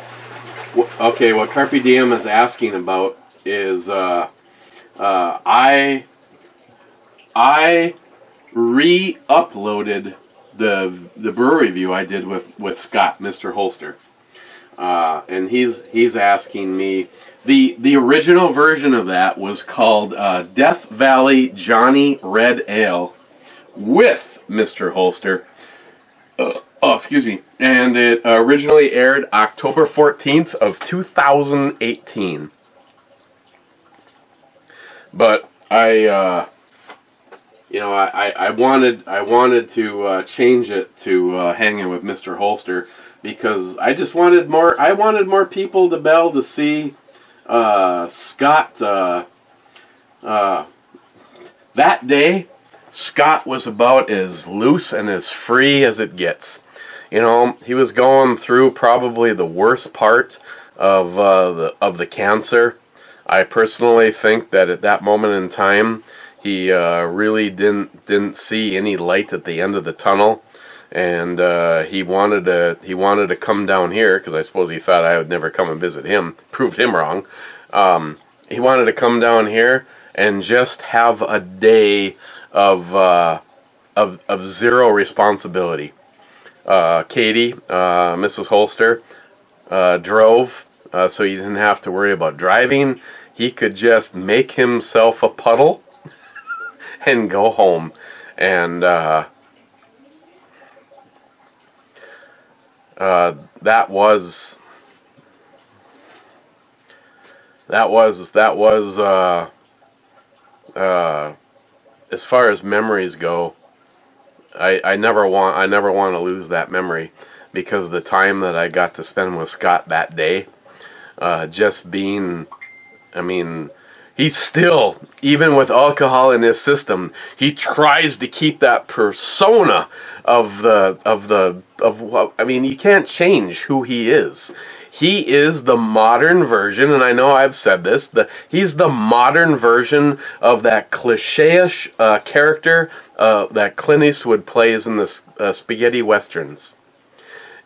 Speaker 1: okay, what Carpe diem is asking about is I re-uploaded the brew review I did with Scott, Mr. Holster, and he's asking me. The original version of that was called Death Valley Johnny Red Ale with Mr. Holster. Oh, excuse me. And it originally aired October 14th of 2018. But I wanted to change it to Hanging with Mr. Holster because I just wanted more. I wanted more people to be able to see Scott. That day, Scott was about as loose and as free as it gets. You know, he was going through probably the worst part of the cancer. I personally think that at that moment in time, he really didn't see any light at the end of the tunnel, and he wanted to come down here because I suppose he thought I would never come and visit him. Proved him wrong. He wanted to come down here and just have a day of zero responsibility. Katie, Mrs. Holster, drove, so he didn't have to worry about driving. He could just make himself a puddle and go home. And that was as far as memories go, I never want to lose that memory, because the time that I got to spend with Scott that day, just being, I mean, he's still, even with alcohol in his system, he tries to keep that persona of what, I mean, you can't change who he is. He is the modern version, and I know I've said this, he's the modern version of that cliche-ish character that Clint Eastwood plays in the spaghetti westerns.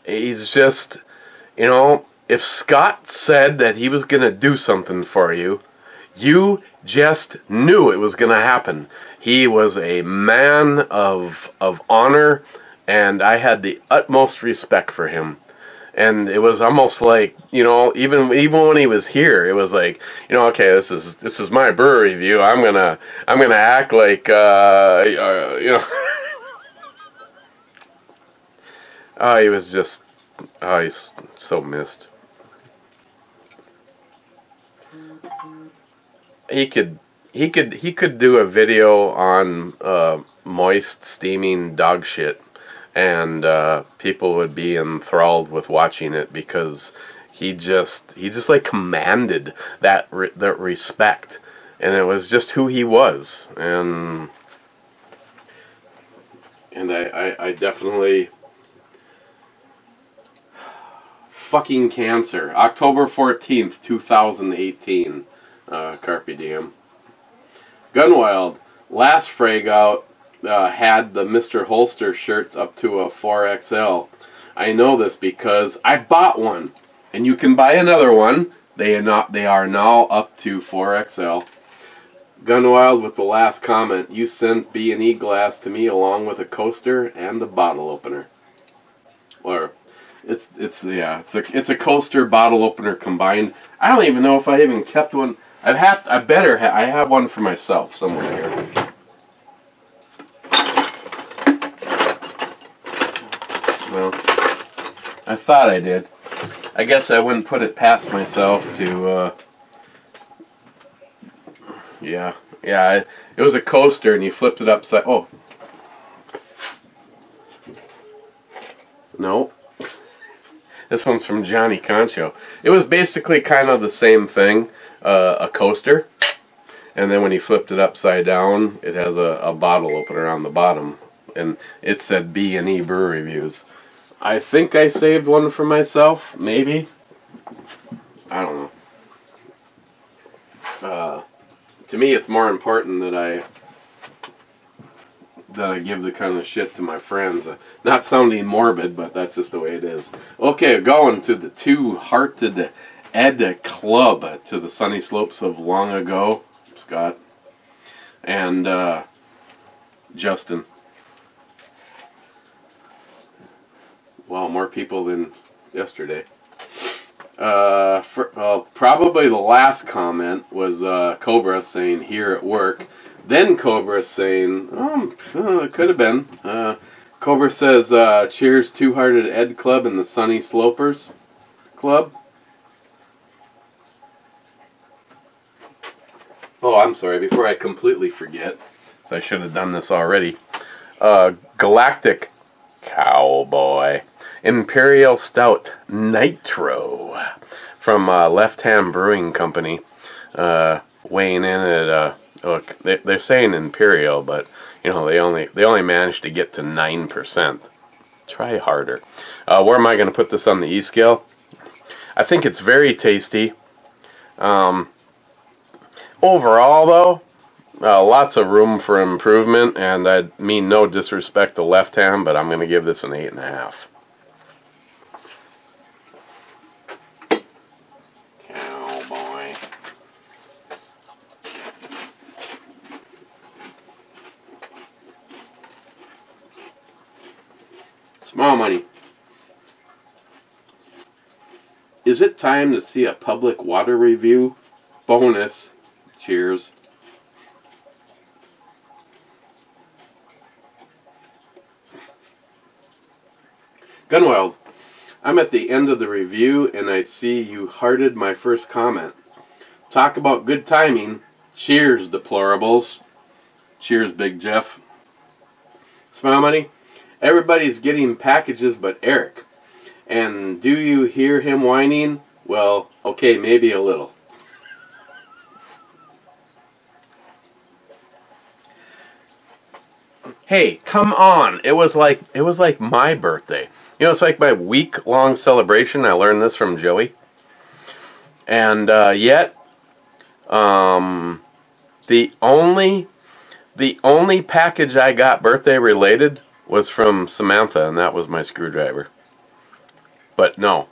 Speaker 1: He's just, you know, if Scott said that he was going to do something for you, you just knew it was going to happen. He was a man of honor, and I had the utmost respect for him. And it was almost like, you know, even when he was here, it was like, you know, okay, this is my brewery review. I'm gonna act like, you know. Oh, he was just, oh, he's so missed. He could do a video on moist, steaming dog shit, and people would be enthralled with watching it because he just like commanded that respect, and it was just who he was, and I definitely. Fucking cancer. October 14th, 2018. Carpe diem. Gunwild. Last frag out had the Mr. Holster shirts up to a 4XL. I know this because I bought one. And you can buy another one. They are now up to 4XL. Gunwild with the last comment. You sent B&E glass to me along with a coaster and a bottle opener. Or... It's a coaster bottle opener combined. I don't even know if I even kept one. I have one for myself somewhere here. Well, I thought I did. I guess I wouldn't put it past myself to. Yeah. It was a coaster, and you flipped it upside. Oh. No. This one's from Johnny Concho. It was basically kind of the same thing, a coaster, and then when he flipped it upside down, it has a bottle opener on the bottom, and it said B&E Brew Reviews. I think I saved one for myself, maybe. I don't know. To me, it's more important that I give the kind of shit to my friends. Not sounding morbid, but that's just the way it is. Okay, going to the Two-Hearted Ed Club to the sunny slopes of long ago. Scott and Justin. Wow, more people than yesterday. Probably the last comment was Cobra saying here at work. Then Cobra saying, it could have been. Cobra says, cheers, Two-Hearted Ed Club and the Sunny Slopers Club. Oh, I'm sorry, before I completely forget, so I should have done this already. Galactic, Cowboy, Imperial Stout, Nitro, from Left Hand Brewing Company, weighing in at... Look, they're saying Imperial, but you know they only managed to get to 9%. Try harder. Where am I going to put this on the E scale? I think it's very tasty. Overall, though, lots of room for improvement, and I mean no disrespect to Left Hand, but I'm going to give this an 8.5. Cowboy. Small money. Is it time to see a public water review? Bonus. Cheers. Gunwild. I'm at the end of the review and I see you hearted my first comment. Talk about good timing. Cheers, deplorables. Cheers, Big Jeff. Smile money. Everybody's getting packages but Eric. And do you hear him whining? Well, okay, maybe a little. Hey, come on. It was like my birthday. You know, it's like my week-long celebration. I learned this from Joey. And yet the only package I got birthday related was from Samantha, and that was my screwdriver. But no,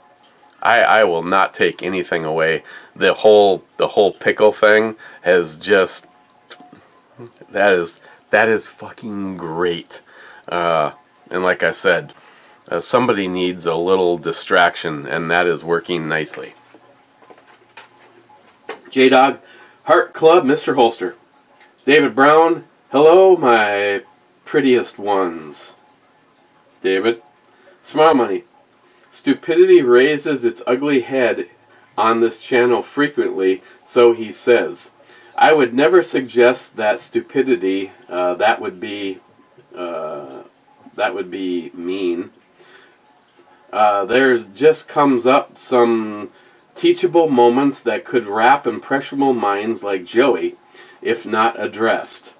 Speaker 1: I will not take anything away. The whole pickle thing has just that is fucking great. And like I said, somebody needs a little distraction, and that is working nicely. J-Dog, Heart Club, Mr. Holster. David Brown, hello, my prettiest ones. David, Smart Money. Stupidity raises its ugly head on this channel frequently, so he says. I would never suggest that stupidity. That would be mean. There just comes up some teachable moments that could wrap impressionable minds like Joey, if not addressed.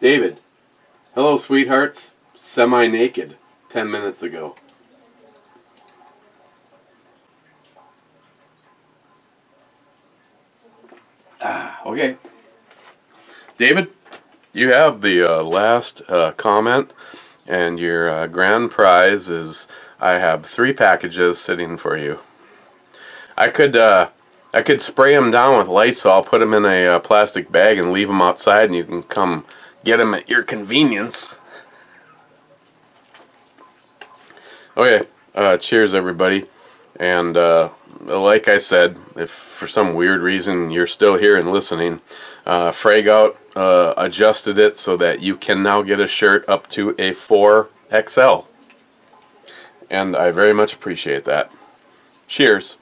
Speaker 1: David, hello, sweethearts. Semi-naked 10 minutes ago. Okay. David, you have the last comment, and your grand prize is I have 3 packages sitting for you. I could spray them down with Lysol, put them in a plastic bag, and leave them outside, and you can come get them at your convenience. Okay, cheers everybody, and like I said, if for some weird reason you're still here and listening, Fragout adjusted it so that you can now get a shirt up to a 4XL, and I very much appreciate that. Cheers.